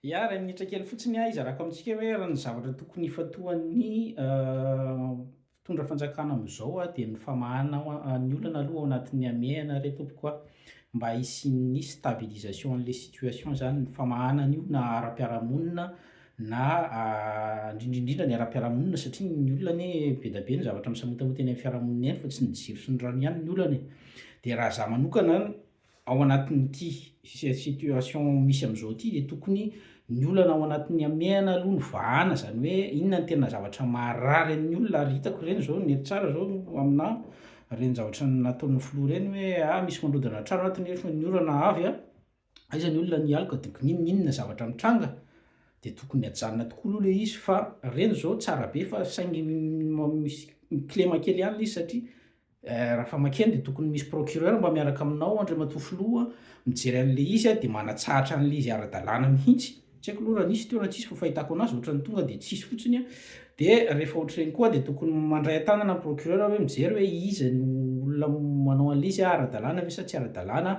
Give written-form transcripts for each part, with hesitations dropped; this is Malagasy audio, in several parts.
Ia raha minitra kely fotsiny izarako amintsika hoe raha ny zavatra tokony ifatohan'ny mpitondra fanjakana am'zao de ny famahana ny olana aloha ao anatin'ny amiahana re tompoko mba hisian'ny stabilisation an'le situation zany ny famahana an'io na ara-piarahamonina na indrindraindrindra ny ara-piarahamonina satria ny olona anie be da be ny zavatra misamotamota eny am'fiarahamonina eny fa tsy ny jiro sy ny rano ihany ny olana e. De raha za manokana ao anatin'ity situation misy am'zao ty de tokony ny olana ao anatin'ny amiahana aloha ny vahana zany hoe inona ny tena zavatra maharary amin'ny olona ary hitako reny zao ny tsara zao aminahy reny zavatra nataon'ny filoha reny hoe misy mandrodana trano anatin'ny efa ny orana avy aiza ny olona ny alika de ninona zavatra mitranga de tokony hajanona tokoa aloha le izy fa reny zao tsara be fa saingy misy klema kely ihany le izy satria raha famakeny de tokony misy procureur mba miaraka aminao andriamatoa filoha mijery an'le izy de manatsahatra an'le izy ara-dalàna mihitsy tsy haiko aloha raha nisy teo na tsisy fa fahitako anazy ohatran'ny tonga de tsisy fotsiny de rehefa ohatr'reny koa de tokony mandray an-tanana ny procureur hoe mijery hoe iza no olona manao an'le izy ara-dalàna ve sa tsy ara-dalàna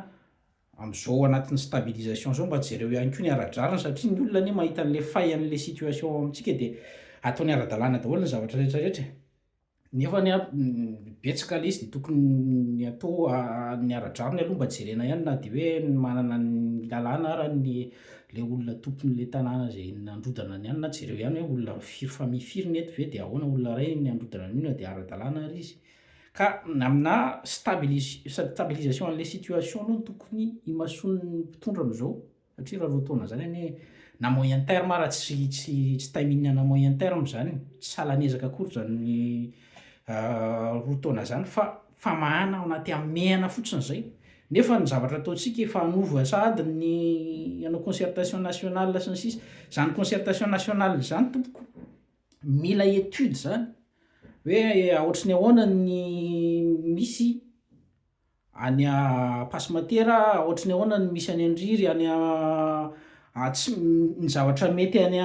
am'zao anatin'ny stabilisation zao mba jereo ihany koa ny ara-drariny satria ny olona anie mahita an'le fay an'le situation amintsika de ataony ara-dalàna daholo ny zavatra rehetrarehetra nefany betsaka le izy de tokony atao ny ara-drariny aloha mba jerena ihany na de hoe manana ny lalàna ara le olona tompon'le tanàna zay nandrodana ny ihany na jereo ihany hoe olona firy famille firy ny eto ve de ahoana olona ray ny androdana ny olona de ara-dalàna ary izy ka amina stabilisation an'le situation aloha tokony imason'ny mpitondra am'zao satria raha roa taona zany anie na moyen terme raha tsy taminana moyen terme zany tsy salanezaka akory zany roa taona zany fa famahana ao anaty amiahana fotsiny zay nefa ny zavatra ataontsika efa hanova sady ny anao concertation nationale sy ny sisa zany concertation nationale zany tompoko mila étude zany hoe ohatrany ahoana ny misy any Passimatera ohatrany ahoana ny misy any Andriry any tsy ny zavatra mety any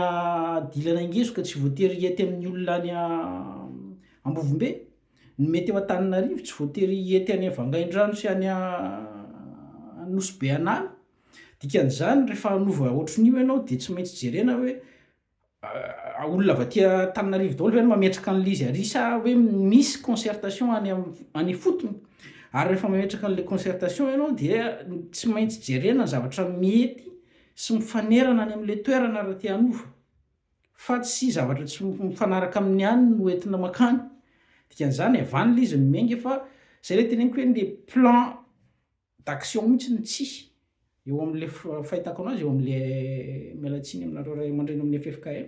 Dilana Angeso ka tsy voatery hety amin'ny olona any Ambovombe ny mety eo Antananarivo tsy voatery hety any Vangaindrano sy any Nosy be anany dikan'izany rehefa hanova ohatran'io ianao de tsy maintsy jerena hoe olona avy aty Antananarivo daholo ve no mametraka an'le izy ary sa hoe misy concertation any fotony ary rehefa mametraka an'le concertation ianao de tsy maintsy jerena ny zavatra mety sy mifanerana any am'le toerana raha te hanova fa tsy zavatra tsy mifanaraka amin'ny any no entina makany dikan'izany avany le izy miainga fa zay le teneniko hoe le plan d'action mihitsy ny tsisy eo am'le fahitako anazy eo am'le mialatsiny aminareo ray aman-dreny amin'ny FFKM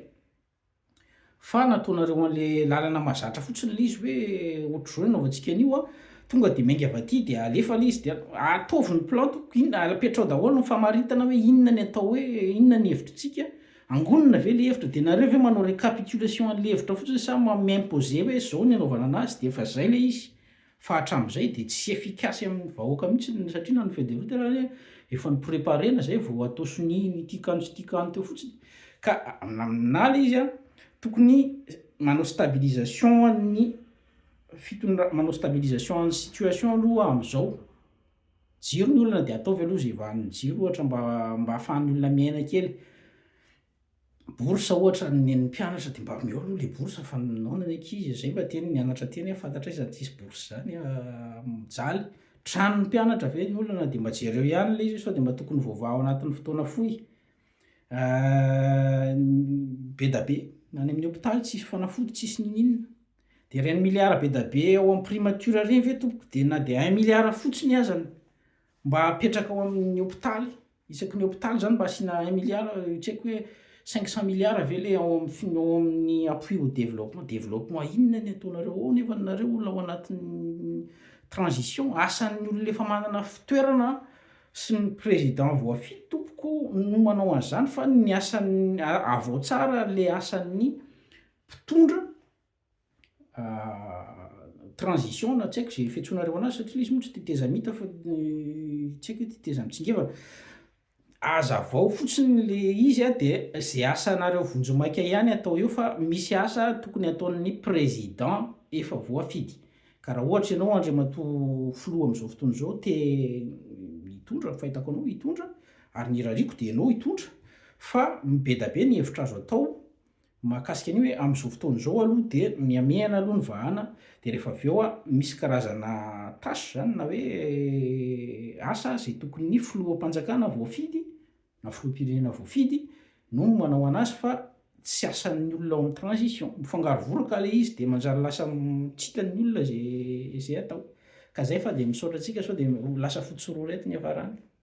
fa nataonareo an'le lalana mahazatra fotsiny le izy hoe ohatr'zao naovantsika an'io tonga de miainga avy aty de alefa le izy de ataovy ny plan toko inona apetrao daholo ny famaritana hoe inona ny atao hoe inona ny hevitritsika angonina ve le hevitra de nareo ve manao récapitulation an'le hevitra fotsiny sa miimposer hoe zao ny anaovana anazy de efa zay le izy fa hatram'izay de tsy efficace amin'ny vahoaka mihitsy satria na ny feuille de route raha efa nipreparena zay vao atao soniny tikano sy tikano teo fotsiny ka aminahy le izy tokony manao stabilisation an'ny manao stabilisation an'ny situation aloha am'zao jiro ny olona de ataovy aloha zay vahan'ny jiro ohatra mba ahafahan'ny olona miaina kely bourse ohatra ny mpianatra de mba meo aloha le bourse fa naona ny ankizy zay mba teny mianatra teny fantatra izy tsisy bourse zany mijaly trano ny mpianatra ve ny olana de mba jereo ihany le izy sao de mba tokony vaovao ao anatin'ny fotoana fohy be da be any amin'ny hôpitaly tsisy fanafody tsisy ninina de reny milliard be da be ao amin'ny primature reny ve tompoko de na de 1 milliard fotsiny azany mba apetraka ao amin'ny hôpitaly isaky ny hôpitaly zany mba asiana 1 milliard tsy haiko hoe 500 milliards ve le ao amin'ny appui au développement inona ny ataonareo ao nefa nareo olona ao anatin'ny transition asan'ny olona efa manana fitoerana sy ny président voafily tompoko no manao an'izany fa ny asan'ny avao tsara le asan'ny mpitondra transition na tsy haiko zay fiantsoanareo anazy satria izy moa tsy teteza mita fa tsy haiko hoe teteza mitsingevana azavao fotsiny le izy de zay asanareo vonjomaika ihany atao eo fa misy asa tokony ataon'ny président efa voafidy ka raha ohatra ianao andriamatoa filoha am'zao fotoana zao te hitondra fahitako anao hitondra ary ny rariko de ianao hitondra Fa mibedabe ny hevitra azo atao mahakasika an'io hoe am'zao fotoana zao aloha de miamihana aloha ny vahana de rehefa avy eo misy karazana tasy zany na hoe asa zay tokony ny filoham-panjakana voafidy na filoham-pirenena voafidy no manao anazy fa tsy asan'ny olona ao am'transition mifangaro voraka le izy de manjary lasa mitsikan'ny olona zay atao ka zay fa de misaotra antsika sao de lasa fotsy roulette ny hafarany.